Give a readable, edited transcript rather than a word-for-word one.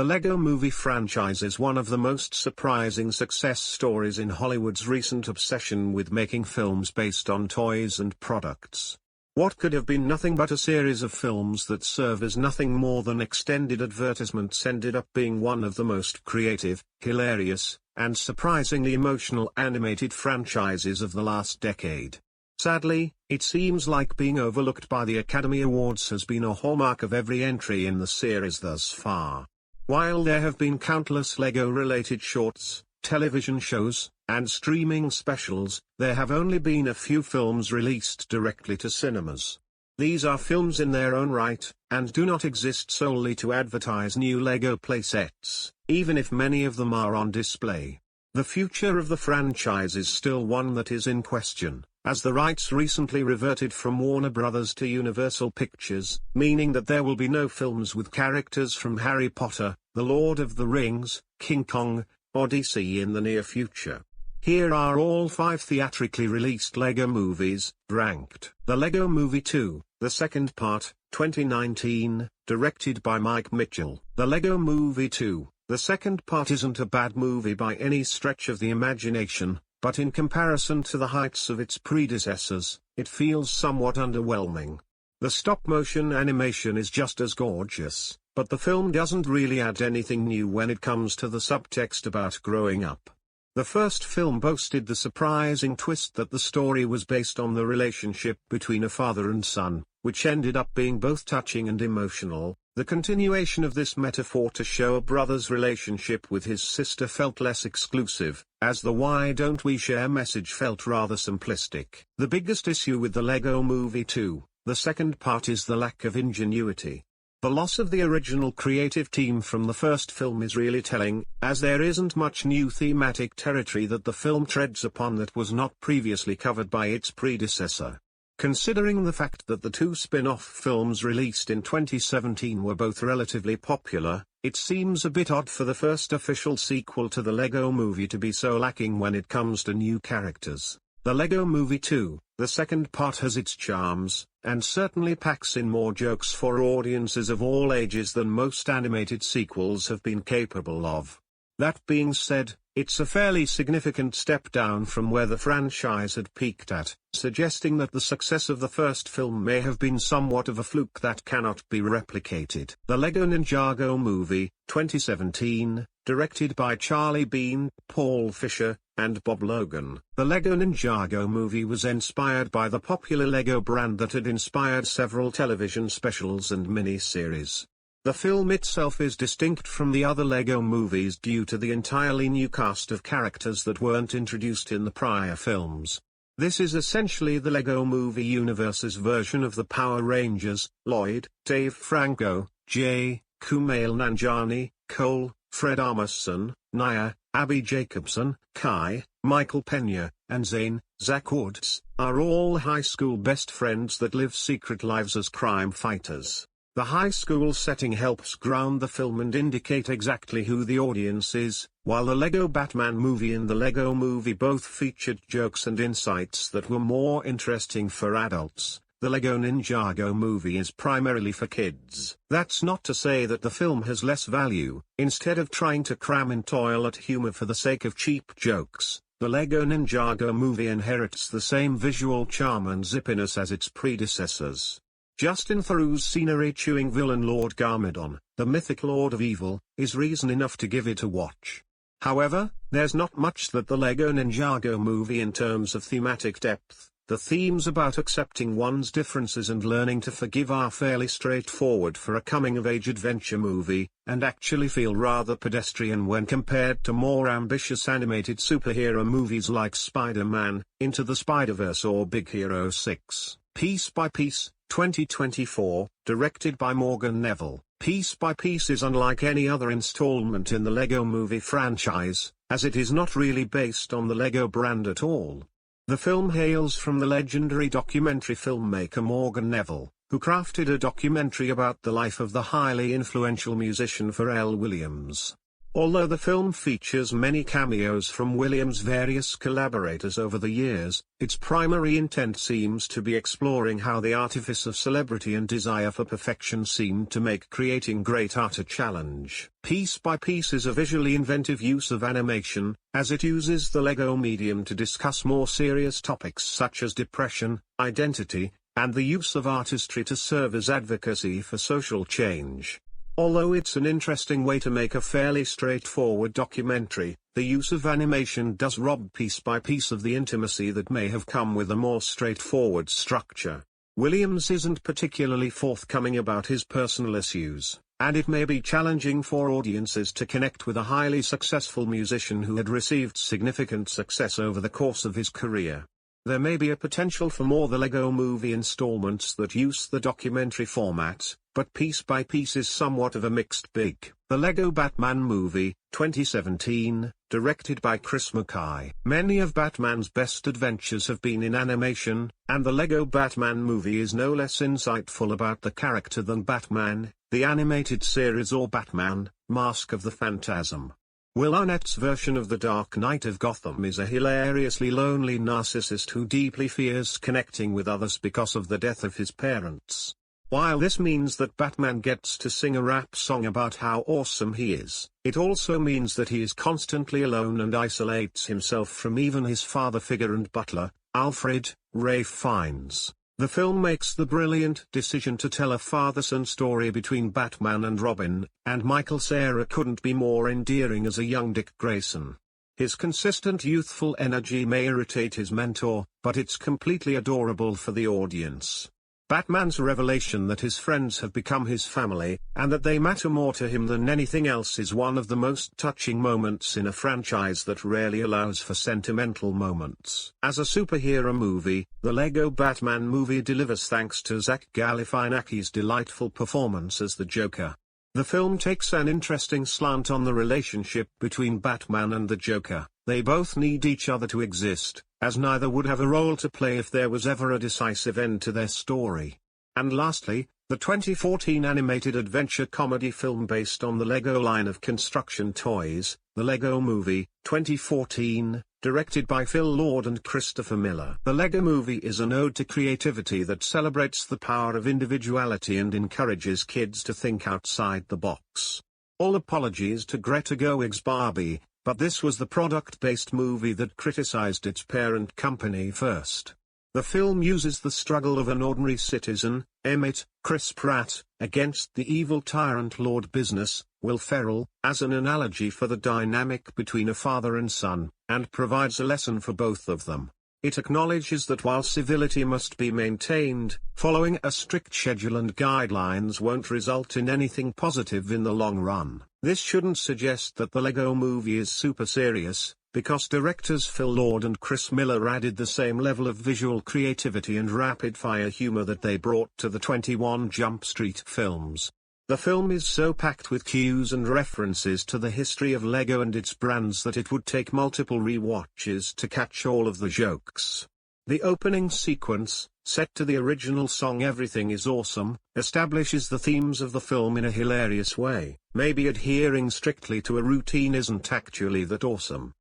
The Lego Movie franchise is one of the most surprising success stories in Hollywood's recent obsession with making films based on toys and products. What could have been nothing but a series of films that serve as nothing more than extended advertisements ended up being one of the most creative, hilarious, and surprisingly emotional animated franchises of the last decade. Sadly, it seems like being overlooked by the Academy Awards has been a hallmark of every entry in the series thus far. While there have been countless Lego-related shorts, television shows, and streaming specials, there have only been a few films released directly to cinemas. These are films in their own right, and do not exist solely to advertise new Lego playsets, even if many of them are on display. The future of the franchise is still one that is in question, as the rights recently reverted from Warner Bros. To Universal Pictures, meaning that there will be no films with characters from Harry Potter, The Lord of the Rings, King Kong, or DC in the near future. Here are all 5 theatrically released Lego movies, ranked. The Lego Movie 2, the second part, 2019, directed by Mike Mitchell. The Lego Movie 2, the second part isn't a bad movie by any stretch of the imagination, but in comparison to the heights of its predecessors, it feels somewhat underwhelming. The stop-motion animation is just as gorgeous, but the film doesn't really add anything new when it comes to the subtext about growing up. The first film boasted the surprising twist that the story was based on the relationship between a father and son, which ended up being both touching and emotional. The continuation of this metaphor to show a brother's relationship with his sister felt less exclusive, as the "why don't we share" message felt rather simplistic. The biggest issue with the Lego Movie 2, the second part, is the lack of ingenuity. The loss of the original creative team from the first film is really telling, as there isn't much new thematic territory that the film treads upon that was not previously covered by its predecessor. Considering the fact that the 2 spin-off films released in 2017 were both relatively popular, it seems a bit odd for the first official sequel to the Lego Movie to be so lacking when it comes to new characters. The Lego Movie 2, the second part, has its charms, and certainly packs in more jokes for audiences of all ages than most animated sequels have been capable of. That being said, it's a fairly significant step down from where the franchise had peaked at, suggesting that the success of the first film may have been somewhat of a fluke that cannot be replicated. The Lego Ninjago Movie, 2017, directed by Charlie Bean, Paul Fisher, and Bob Logan. The Lego Ninjago Movie was inspired by the popular Lego brand that had inspired several television specials and mini-series. The film itself is distinct from the other Lego movies due to the entirely new cast of characters that weren't introduced in the prior films. This is essentially the Lego Movie universe's version of the Power Rangers: Lloyd, Dave Franco, Jay, Kumail Nanjiani, Cole, Fred Armisen, Nia, Abby Jacobson, Kai, Michael Pena, and Zane, Zach Woods, are all high school best friends that live secret lives as crime fighters. The high school setting helps ground the film and indicate exactly who the audience is. While the Lego Batman movie and the Lego Movie both featured jokes and insights that were more interesting for adults, the Lego Ninjago Movie is primarily for kids. That's not to say that the film has less value. Instead of trying to cram in toilet humor for the sake of cheap jokes, the Lego Ninjago Movie inherits the same visual charm and zippiness as its predecessors. Justin Theroux's scenery-chewing villain Lord Garmadon, the mythic Lord of Evil, is reason enough to give it a watch. However, there's not much that the Lego Ninjago Movie in terms of thematic depth. The themes about accepting one's differences and learning to forgive are fairly straightforward for a coming-of-age adventure movie, and actually feel rather pedestrian when compared to more ambitious animated superhero movies like Spider-Man, Into the Spider-Verse, or Big Hero 6. Piece by Piece, 2024, directed by Morgan Neville. Piece by Piece is unlike any other installment in the Lego Movie franchise, as it is not really based on the Lego brand at all. The film hails from the legendary documentary filmmaker Morgan Neville, who crafted a documentary about the life of the highly influential musician Pharrell Williams. Although the film features many cameos from Williams' various collaborators over the years, its primary intent seems to be exploring how the artifice of celebrity and desire for perfection seem to make creating great art a challenge. Piece by Piece is a visually inventive use of animation, as it uses the Lego medium to discuss more serious topics such as depression, identity, and the use of artistry to serve as advocacy for social change. Although it's an interesting way to make a fairly straightforward documentary, the use of animation does rob Piece by Piece of the intimacy that may have come with a more straightforward structure. Williams isn't particularly forthcoming about his personal issues, and it may be challenging for audiences to connect with a highly successful musician who had received significant success over the course of his career. There may be a potential for more The Lego Movie installments that use the documentary format, but Piece by Piece is somewhat of a mixed bag. The Lego Batman Movie, 2017, directed by Chris McKay. Many of Batman's best adventures have been in animation, and the Lego Batman Movie is no less insightful about the character than Batman, the animated series, or Batman, Mask of the Phantasm. Will Arnett's version of the Dark Knight of Gotham is a hilariously lonely narcissist who deeply fears connecting with others because of the death of his parents. While this means that Batman gets to sing a rap song about how awesome he is, it also means that he is constantly alone and isolates himself from even his father figure and butler, Alfred, Ralph Fiennes. The film makes the brilliant decision to tell a father-son story between Batman and Robin, and Michael Cera couldn't be more endearing as a young Dick Grayson. His consistent youthful energy may irritate his mentor, but it's completely adorable for the audience. Batman's revelation that his friends have become his family, and that they matter more to him than anything else, is one of the most touching moments in a franchise that rarely allows for sentimental moments. As a superhero movie, the Lego Batman Movie delivers thanks to Zach Galifianakis' delightful performance as the Joker. The film takes an interesting slant on the relationship between Batman and the Joker. They both need each other to exist, as neither would have a role to play if there was ever a decisive end to their story. And lastly, the 2014 animated adventure comedy film based on the Lego line of construction toys, The Lego Movie, 2014, directed by Phil Lord and Christopher Miller. The Lego Movie is an ode to creativity that celebrates the power of individuality and encourages kids to think outside the box. All apologies to Greta Gerwig's Barbie, but this was the product-based movie that criticized its parent company first. The film uses the struggle of an ordinary citizen, Emmett, Chris Pratt, against the evil tyrant Lord Business, Will Ferrell, as an analogy for the dynamic between a father and son, and provides a lesson for both of them. It acknowledges that while civility must be maintained, following a strict schedule and guidelines won't result in anything positive in the long run. This shouldn't suggest that the Lego Movie is super serious, because directors Phil Lord and Chris Miller added the same level of visual creativity and rapid-fire humor that they brought to the 21 Jump Street films. The film is so packed with cues and references to the history of Lego and its brands that it would take multiple re-watches to catch all of the jokes. The opening sequence, set to the original song Everything Is Awesome, establishes the themes of the film in a hilarious way. Maybe adhering strictly to a routine isn't actually that awesome.